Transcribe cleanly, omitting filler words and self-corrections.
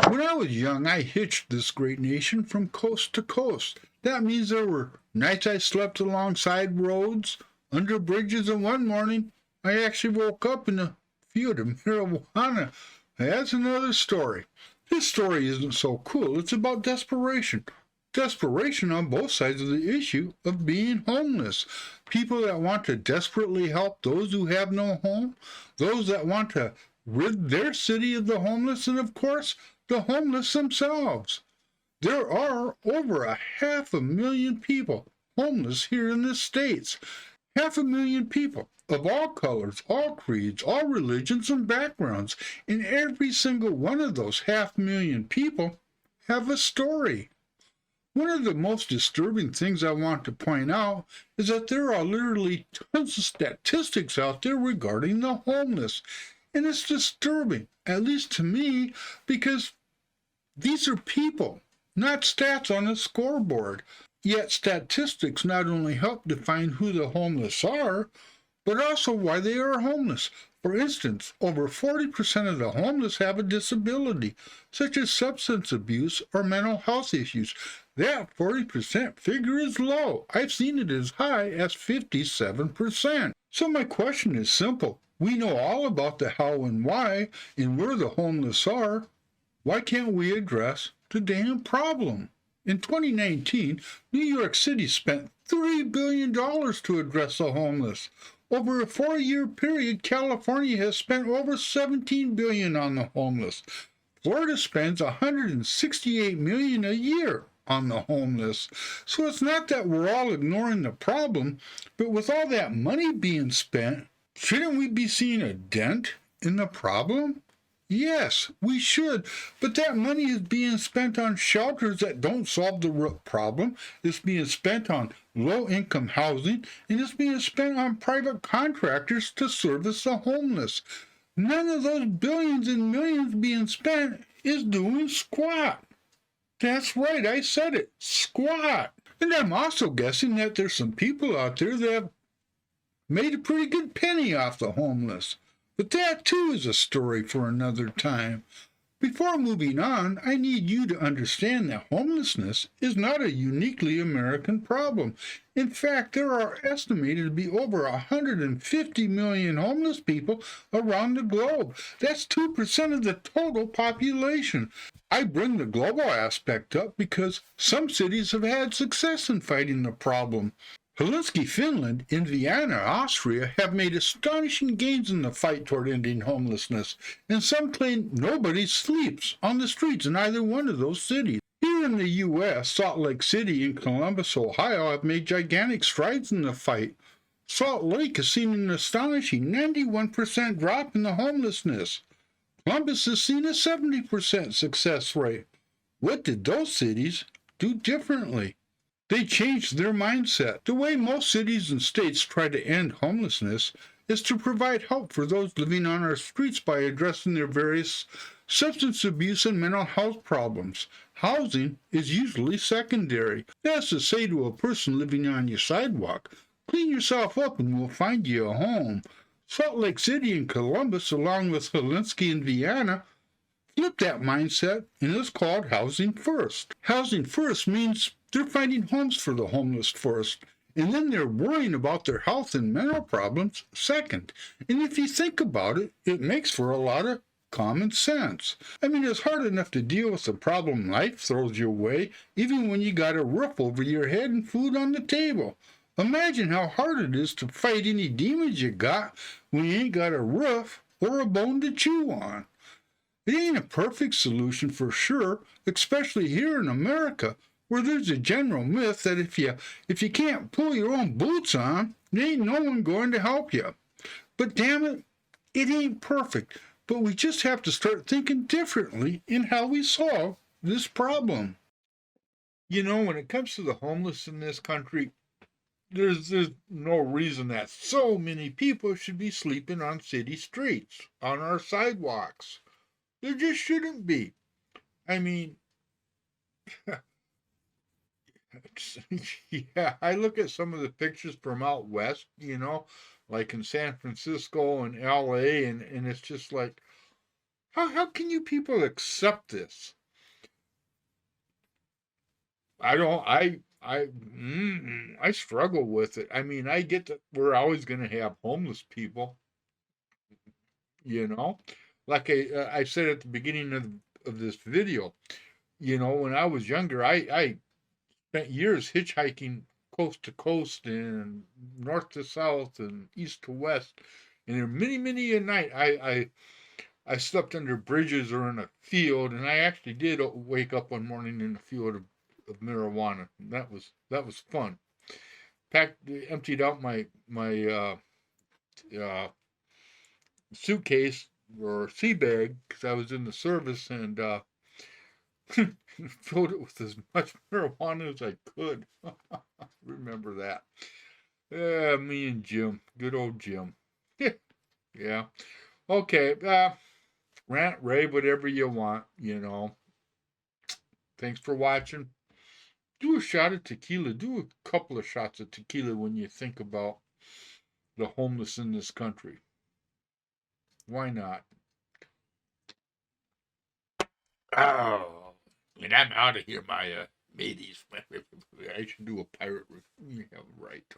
When I was young, I hitched this great nation from coast to coast. That means there were nights I slept alongside roads, under bridges, and one morning I actually woke up in a field of marijuana. That's another story. This story isn't so cool. It's about desperation. Desperation on both sides of the issue of being homeless. People that want to desperately help those who have no home, those that want to rid their city of the homeless, and of course, the homeless themselves. There are over 500,000 people homeless here in the States. 500,000 people of all colors, all creeds, all religions and backgrounds. And every single one of those 500,000 people have a story. One of the most disturbing things I want to point out is that there are literally tons of statistics out there regarding the homeless. And it's disturbing, at least to me, because these are people, not stats on a scoreboard. Yet statistics not only help define who the homeless are, but also why they are homeless. For instance, over 40% of the homeless have a disability, such as substance abuse or mental health issues. That 40% figure is low. I've seen it as high as 57%. So my question is simple. We know all about the how and why and where the homeless are. Why can't we address the damn problem? In 2019, New York City spent $3 billion to address the homeless. Over a 4-year period, California has spent over $17 billion on the homeless. Florida spends $168 million a year on the homeless. So it's not that we're all ignoring the problem, but with all that money being spent, shouldn't we be seeing a dent in the problem? Yes, we should, but that money is being spent on shelters that don't solve the root problem. It's being spent on low-income housing, and it's being spent on private contractors to service the homeless. None of those billions and millions being spent is doing squat. That's right, I said it, squat. And I'm also guessing that there's some people out there that have made a pretty good penny off the homeless. But that too is a story for another time. Before moving on, I need you to understand that homelessness is not a uniquely American problem. In fact, there are estimated to be over 150 million homeless people around the globe. That's 2% of the total population. I bring the global aspect up because some cities have had success in fighting the problem. Helsinki, Finland, and Vienna, Austria have made astonishing gains in the fight toward ending homelessness, and some claim nobody sleeps on the streets in either one of those cities. Here in the U.S., Salt Lake City and Columbus, Ohio have made gigantic strides in the fight. Salt Lake has seen an astonishing 91% drop in the homelessness. Columbus has seen a 70% success rate. What did those cities do differently? They changed their mindset. The way most cities and states try to end homelessness is to provide help for those living on our streets by addressing their various substance abuse and mental health problems. Housing is usually secondary. That's to say to a person living on your sidewalk, clean yourself up and we'll find you a home. Salt Lake City and Columbus, along with Helsinki and Vienna, flip that mindset and it's called Housing First. Housing First means they're finding homes for the homeless first, and then they're worrying about their health and mental problems second. And if you think about it, it makes for a lot of common sense. I mean, it's hard enough to deal with the problem life throws your way, even when you got a roof over your head and food on the table. Imagine how hard it is to fight any demons you got when you ain't got a roof or a bone to chew on. It ain't a perfect solution for sure, especially here in America, where there's a general myth that if you can't pull your own boots on, there ain't no one going to help you. But damn it, it ain't perfect. But we just have to start thinking differently in how we solve this problem. You know, when it comes to the homeless in this country, there's no reason that so many people should be sleeping on city streets, on our sidewalks. There just shouldn't be. I mean, yeah, I look at some of the pictures from out west, like in San Francisco and LA, and it's just like, How can you people accept this? I don't. I struggle with it. I mean, I get that we're always going to have homeless people, you know. Like I said at the beginning of this video, when I was younger, I spent years hitchhiking coast to coast and north to south and east to west, and there many a night I slept under bridges or in a field, and I actually did wake up one morning in a field of marijuana. And that was fun. Emptied out my suitcase or sea bag because I was in the service and filled it with as much marijuana as I could. Remember that? Yeah, me and Jim, good old Jim. Yeah. Okay. Rant, rave, whatever you want. Thanks for watching. Do a shot of tequila. Do a couple of shots of tequila when you think about the homeless in this country. Why not? Oh, and I'm out of here, my mateys. I should do a pirate. Yeah, right.